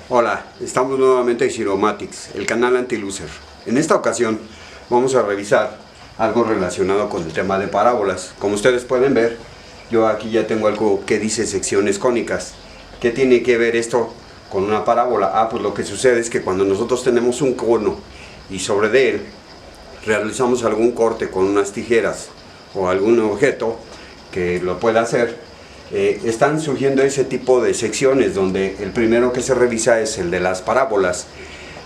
Hola, estamos nuevamente en Giromatics, el canal anti-loser. En esta ocasión vamos a revisar algo relacionado con el tema de parábolas. Como ustedes pueden ver, yo aquí ya tengo algo que dice secciones cónicas. ¿Qué tiene que ver esto con una parábola? Pues lo que sucede es que cuando nosotros tenemos un cono y sobre de él realizamos algún corte con unas tijeras o algún objeto que lo pueda hacer, están surgiendo ese tipo de secciones donde el primero que se revisa es el de las parábolas.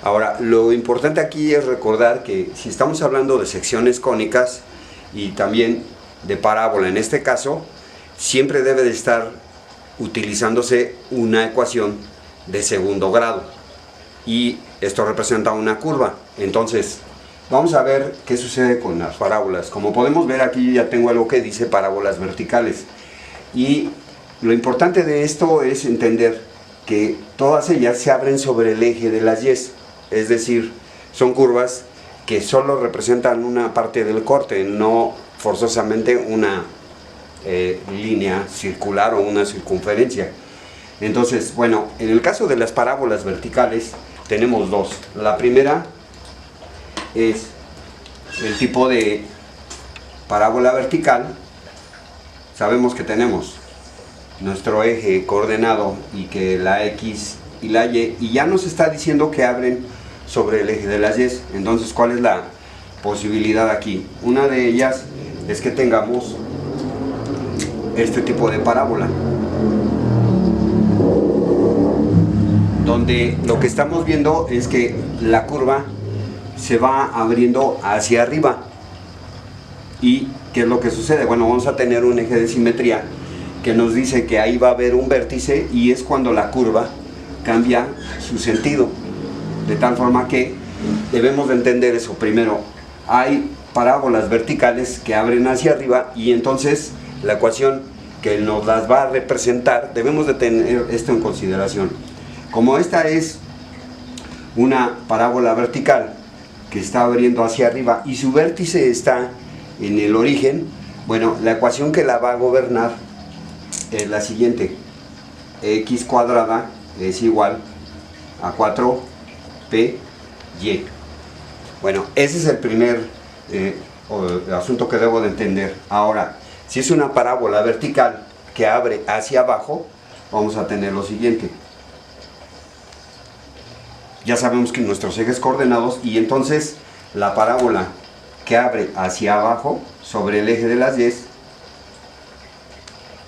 Ahora, lo importante aquí es recordar que si estamos hablando de secciones cónicas y también de parábola en este caso, siempre debe de estar utilizándose una ecuación de segundo grado y esto representa una curva. Entonces vamos a ver qué sucede con las parábolas. Como podemos ver, aquí ya tengo algo que dice parábolas verticales. Y lo importante de esto es entender que todas ellas se abren sobre el eje de las Y, es decir, son curvas que solo representan una parte del corte, no forzosamente una línea circular o una circunferencia. Entonces, bueno, en el caso de las parábolas verticales tenemos dos. La primera es el tipo de parábola vertical. Sabemos que tenemos nuestro eje coordenado y que la X y la Y ya nos está diciendo que abren sobre el eje de las Y. Entonces, ¿cuál es la posibilidad aquí? Una de ellas es que tengamos este tipo de parábola, donde lo que estamos viendo es que la curva se va abriendo hacia arriba. ¿Y qué es lo que sucede? Bueno, vamos a tener un eje de simetría que nos dice que ahí va a haber un vértice y es cuando la curva cambia su sentido. De tal forma que debemos de entender eso. Primero, hay parábolas verticales que abren hacia arriba y entonces la ecuación que nos las va a representar, debemos de tener esto en consideración. Como esta es una parábola vertical que está abriendo hacia arriba y su vértice está en el origen, bueno, la ecuación que la va a gobernar es la siguiente: x cuadrada es igual a 4py. Bueno, ese es el primer asunto que debo de entender. Ahora, si es una parábola vertical que abre hacia abajo, vamos a tener lo siguiente. Ya sabemos que nuestros ejes coordenados, y entonces la parábola que abre hacia abajo sobre el eje de las Y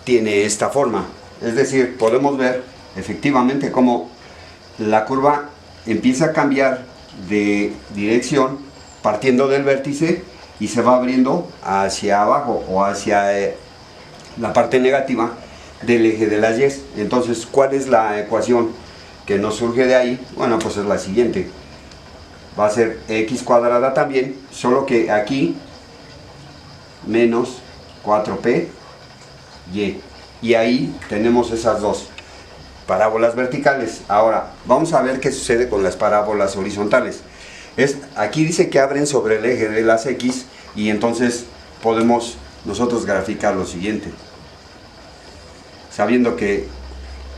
tiene esta forma. Es decir, podemos ver efectivamente cómo la curva empieza a cambiar de dirección partiendo del vértice y se va abriendo hacia abajo o hacia la parte negativa del eje de las Y. Entonces, ¿cuál es la ecuación que nos surge de ahí? Bueno, pues es la siguiente. Va a ser x cuadrada también, solo que aquí menos 4py. Y ahí tenemos esas dos parábolas verticales. Ahora, vamos a ver qué sucede con las parábolas horizontales. Aquí dice que abren sobre el eje de las X y entonces podemos nosotros graficar lo siguiente. Sabiendo que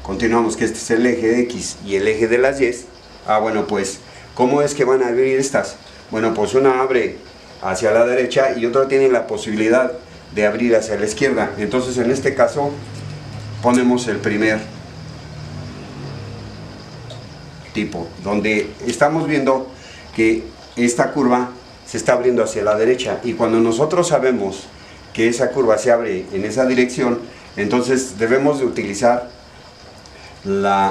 continuamos que este es el eje de X y el eje de las Y. Bueno, pues, ¿cómo es que van a abrir estas? Bueno, pues una abre hacia la derecha y otra tiene la posibilidad de abrir hacia la izquierda. Entonces, en este caso, ponemos el primer tipo, donde estamos viendo que esta curva se está abriendo hacia la derecha, y cuando nosotros sabemos que esa curva se abre en esa dirección, entonces debemos de utilizar la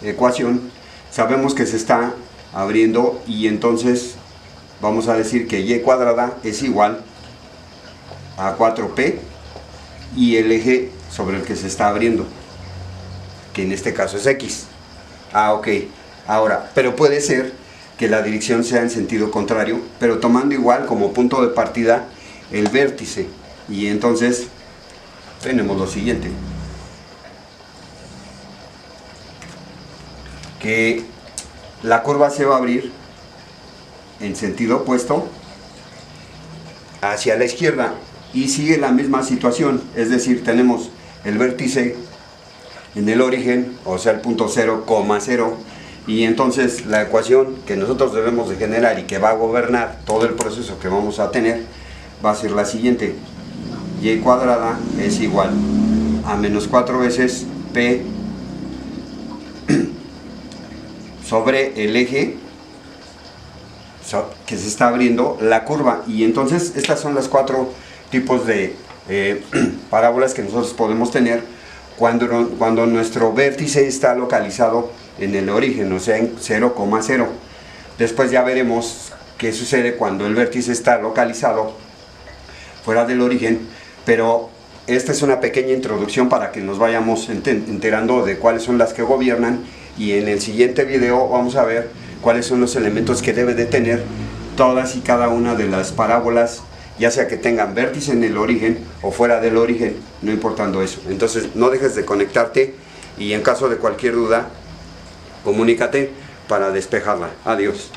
ecuación. Sabemos que se está abriendo y entonces vamos a decir que y cuadrada es igual a 4p y el eje sobre el que se está abriendo, que en este caso es x. Ok. Ahora, pero puede ser que la dirección sea en sentido contrario, pero tomando igual como punto de partida el vértice, y entonces tenemos lo siguiente: que la curva se va a abrir en sentido opuesto hacia la izquierda y sigue la misma situación, es decir, tenemos el vértice en el origen, o sea el punto 0,0, y entonces la ecuación que nosotros debemos de generar y que va a gobernar todo el proceso que vamos a tener va a ser la siguiente: y cuadrada es igual a menos 4 veces p sobre el eje que se está abriendo la curva. Y entonces estas son las 4 tipos de parábolas que nosotros podemos tener cuando nuestro vértice está localizado en el origen, o sea en 0,0. Después ya veremos qué sucede cuando el vértice está localizado fuera del origen, pero esta es una pequeña introducción para que nos vayamos enterando de cuáles son las que gobiernan, y en el siguiente video vamos a ver cuáles son los elementos que debe de tener todas y cada una de las parábolas, ya sea que tengan vértice en el origen o fuera del origen, no importando eso. Entonces no dejes de conectarte, y en caso de cualquier duda, comunícate para despejarla. Adiós.